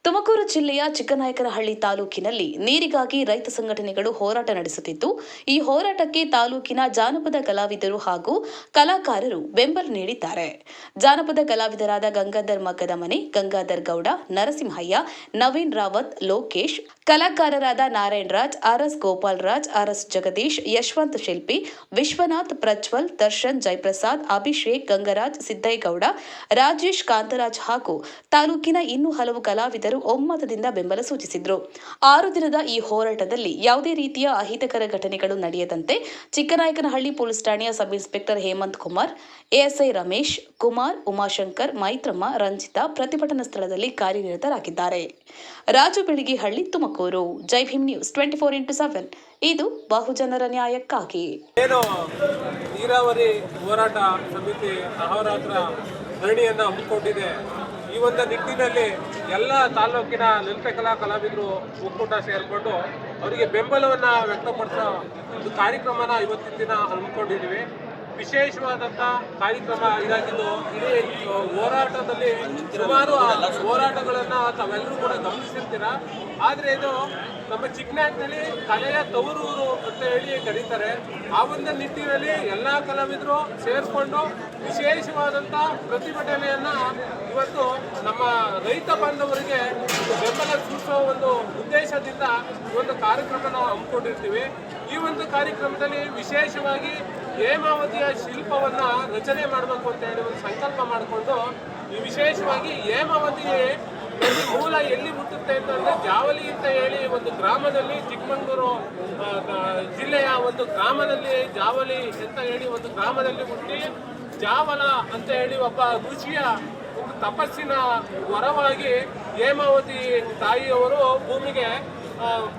ತುಮಕೂರು ಜಿಲ್ಲೆಯ ಚಿಕ್ಕನಾಯಕನಹಳ್ಳಿ ತಾಲೂಕಿನಲ್ಲಿ ನೀರಿಗಾಗಿ ರೈತ ಸಂಘಟನೆಗಳು ಹೋರಾಟ ನಡೆಸುತ್ತಿದ್ದು, ಈ ಹೋರಾಟಕ್ಕೆ ತಾಲೂಕಿನ ಜಾನಪದ ಕಲಾವಿದರು ಹಾಗೂ ಕಲಾಕಾರರು ಬೆಂಬಲ ನೀಡಿದ್ದಾರೆ. ಜಾನಪದ ಕಲಾವಿದರಾದ ಗಂಗಾಧರ್ ಮಗ್ಗದ ಮನೆ, ಗಂಗಾಧರ್ ಗೌಡ, ನರಸಿಂಹಯ್ಯ, ನವೀನ್ ರಾವತ್, ಲೋಕೇಶ್, ಕಲಾಕಾರರಾದ ನಾರಾಯಣ್ ರಾಜ್, ಆರ್ಎಸ್ ಗೋಪಾಲ್ ರಾಜ್, ಆರ್ಎಸ್ ಜಗದೀಶ್, ಯಶವಂತ್ ಶಿಲ್ಪಿ, ವಿಶ್ವನಾಥ್, ಪ್ರಜ್ವಲ್, ದರ್ಶನ್, ಜಯಪ್ರಸಾದ್, ಅಭಿಷೇಕ್, ಗಂಗರಾಜ್, ಸಿದ್ದೇಗೌಡ, ರಾಜೇಶ್, ಕಾಂತರಾಜ್ ಹಾಗೂ ತಾಲೂಕಿನ ಇನ್ನೂ ಹಲವು ಕಲಾವಿದರು ಒಮ್ಮತದಿಂದ ಬೆಂಬಲ ಸೂಚಿಸಿದ್ರು. 6 ದಿನದ ಈ ಹೋರಾಟದಲ್ಲಿ ಯಾವುದೇ ರೀತಿಯ ಅಹಿತಕರ ಘಟನೆಗಳು ನಡೆಯದಂತೆ ಚಿಕ್ಕನಾಯಕನಹಳ್ಳಿ ಪೊಲೀಸ್ ಠಾಣೆಯ sub inspector Hemanth Kumar, ASI Ramesh Kumar, Umashankar, Maitramma, Ranjitha ಪ್ರತಿಭಟನಾ ಸ್ಥಳದಲ್ಲಿ ಕಾರ್ಯನಿರತರಾಗಿದ್ದಾರೆ. ರಾಜು ಬೆಳಗಿಹಳ್ಳಿ, ತುಮಕೂರು. ಜೈ ಭೀಮ್ ನ್ಯೂಸ್ 24x7 ಇದು ಬಹುಜನರ ನ್ಯಾಯಕ್ಕಾಗಿ. ನೀರಾವರಿ ಹೋರಾಟ ಸಮಿತಿ ಅಹೋರಾತ್ರ ಧರಣಿಯನ್ನು ಹಮ್ಮಿಕೊಂಡಿದೆ. ಈ ಒಂದು ನಿಟ್ಟಿನಲ್ಲಿ ಎಲ್ಲ ತಾಲೂಕಿನ ಲಲಿತ ಕಲಾವಿದರು ಒಕ್ಕೂಟ ಸೇರಿಕೊಂಡು ಅವರಿಗೆ ಬೆಂಬಲವನ್ನು ವ್ಯಕ್ತಪಡಿಸೋ ಒಂದು ಕಾರ್ಯಕ್ರಮನ ಇವತ್ತಿನ ದಿನ ಹಮ್ಮಿಕೊಂಡಿದ್ದೀವಿ. ವಿಶೇಷವಾದಂಥ ಕಾರ್ಯಕ್ರಮ ಇದಾಗಿದ್ದು, ಇಡೀ ಹೋರಾಟದಲ್ಲಿ ಸುಮಾರು ಹೋರಾಟಗಳನ್ನು ತಾವೆಲ್ಲರೂ ಕೂಡ ಗಮನಿಸಿರ್ತೀರ. ಆದರೆ ಇದು ನಮ್ಮ ಚಿಕ್ಕನಾಯಕನಹಳ್ಳಿ ಕಲೆಯ ತವರೂರು ಅಂತ ಹೇಳಿ ಕರೀತಾರೆ. ಆ ಒಂದು ನಿಟ್ಟಿನಲ್ಲಿ ಎಲ್ಲ ಕಲಾವಿದರು ಸೇರಿಕೊಂಡು ವಿಶೇಷವಾದಂಥ ಪ್ರತಿಭಟನೆಯನ್ನು ಇವತ್ತು ನಮ್ಮ ರೈತ ಬಾಂಧವರಿಗೆ ಬೆಂಬಲ ಸೂಚಿಸುವ ಒಂದು ಉದ್ದೇಶದಿಂದ ಈ ಒಂದು ಕಾರ್ಯಕ್ರಮನ ಹಮ್ಮಿಕೊಂಡಿರ್ತೀವಿ. ಈ ಒಂದು ಕಾರ್ಯಕ್ರಮದಲ್ಲಿ ವಿಶೇಷವಾಗಿ ಹೇಮಾವತಿಯ ಶಿಲ್ಪವನ್ನು ರಚನೆ ಮಾಡಬೇಕು ಅಂತ ಹೇಳಿ ಒಂದು ಸಂಕಲ್ಪ ಮಾಡಿಕೊಂಡು, ಈ ವಿಶೇಷವಾಗಿ ಹೇಮಾವತಿ ಮೂಲ ಎಲ್ಲಿ ಹುಟ್ಟುತ್ತೆ ಅಂತಂದರೆ ಜಾವಲಿ ಅಂತ ಹೇಳಿ ಒಂದು ಗ್ರಾಮದಲ್ಲಿ, ಚಿಕ್ಕಮಗಳೂರು ಜಿಲ್ಲೆಯ ಒಂದು ಗ್ರಾಮದಲ್ಲಿ ಜಾವಲಿ ಅಂತ ಹೇಳಿ ಒಂದು ಗ್ರಾಮದಲ್ಲಿ ಹುಟ್ಟಿ, ಜಾವಲ ಅಂತ ಹೇಳಿ ಒಬ್ಬ ಋಷಿಯ ಒಂದು ತಪಸ್ಸಿನ ವರವಾಗಿ ಹೇಮಾವತಿ ತಾಯಿಯವರು ಭೂಮಿಗೆ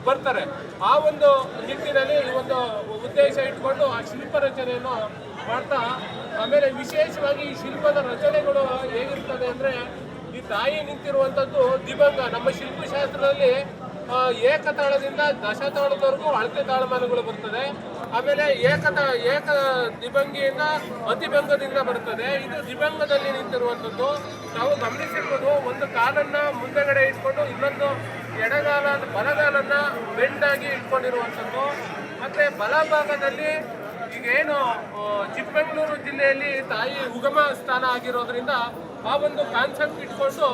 ಬರ್ತಾರೆ. ಆ ಒಂದು ನಿಟ್ಟಿನಲ್ಲಿ ಈ ಒಂದು ಉದ್ದೇಶ ಇಟ್ಕೊಂಡು ಆ ಶಿಲ್ಪ ರಚನೆಯನ್ನು ಮಾಡ್ತಾ, ಆಮೇಲೆ ವಿಶೇಷವಾಗಿ ಈ ಶಿಲ್ಪದ ರಚನೆಗಳು ಹೇಗಿರ್ತದೆ ಅಂದರೆ, ಈ ತಾಯಿ ನಿಂತಿರುವಂಥದ್ದು ದಿಭಂಗ. ನಮ್ಮ ಶಿಲ್ಪಶಾಸ್ತ್ರದಲ್ಲಿ ಏಕತಾಳದಿಂದ ದಶತಾಳದವರೆಗೂ ಅಳತೆ ತಾಳಮಾನಗಳು ಬರ್ತದೆ. ಆಮೇಲೆ ಏಕ ದಿಭಂಗಿಯಿಂದ ಅತಿಭಂಗದಿಂದ ಬರ್ತದೆ. ಇದು ದಿಭಂಗದಲ್ಲಿ ನಿಂತಿರುವಂಥದ್ದು. ನಾವು ಗಮನಿಸಿರ್ಬೋದು, ಒಂದು ಕಾಲನ್ನು ಮುಂದೆಗಡೆ ಇಟ್ಕೊಂಡು ಇನ್ನೊಂದು ಬಲಗಾಲನ್ನು ಬೆಂಡಾಗಿ ಇಟ್ಕೊಂಡಿರುವಂಥದ್ದು. ಮತ್ತು ಬಲಭಾಗದಲ್ಲಿ ಈಗೇನು ಚಿಕ್ಕಮಗಳೂರು ಜಿಲ್ಲೆಯಲ್ಲಿ ತಾಯಿ ಉಗಮ ಸ್ಥಾನ ಆಗಿರೋದ್ರಿಂದ ಆ ಒಂದು ಕಾನ್ಸೆಪ್ಟ್ ಇಟ್ಕೊಂಡು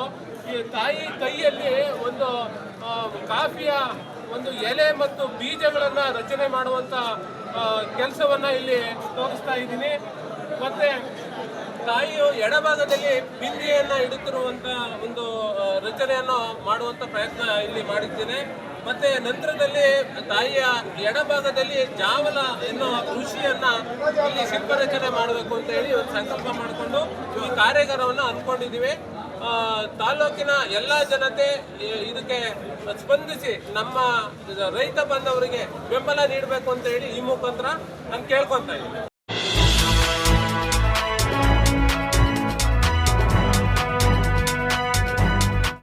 ಈ ತಾಯಿ ಕೈಯಲ್ಲಿ ಒಂದು ಕಾಫಿಯ ಒಂದು ಎಲೆ ಮತ್ತು ಬೀಜಗಳನ್ನು ರಚನೆ ಮಾಡುವಂಥ ಕೆಲಸವನ್ನು ಇಲ್ಲಿ ತೋರಿಸ್ತಾ ಇದ್ದೀನಿ. ಮತ್ತು ತಾಯಿಯು ಎಡಭಾಗದಲ್ಲಿ ಬಿಂದಿಗೆಯನ್ನು ಇಡುತ್ತಿರುವಂಥ ಒಂದು ರಚನೆಯನ್ನು ಮಾಡುವಂಥ ಪ್ರಯತ್ನ ಇಲ್ಲಿ ಮಾಡಿದ್ದೇನೆ. ಮತ್ತು ನಂತರದಲ್ಲಿ ತಾಯಿಯ ಎಡಭಾಗದಲ್ಲಿ ಜಾವಲ ಎನ್ನುವ ಋಷಿಯನ್ನು ಇಲ್ಲಿ ಶಿಲ್ಪರಚನೆ ಮಾಡಬೇಕು ಅಂತ ಹೇಳಿ ಒಂದು ಸಂಕಲ್ಪ ಮಾಡಿಕೊಂಡು ಈ ಕಾರ್ಯಾಗಾರವನ್ನು ಅಂದ್ಕೊಂಡಿದ್ದೀವಿ. ತಾಲೂಕಿನ ಎಲ್ಲ ಜನತೆ ಇದಕ್ಕೆ ಸ್ಪಂದಿಸಿ ನಮ್ಮ ರೈತ ಬಾಂಧವರಿಗೆ ಬೆಂಬಲ ನೀಡಬೇಕು ಅಂತ ಹೇಳಿ ಈ ಮುಖಾಂತರ ನಾನು ಕೇಳ್ಕೊತಾ ಇದ್ದೀನಿ.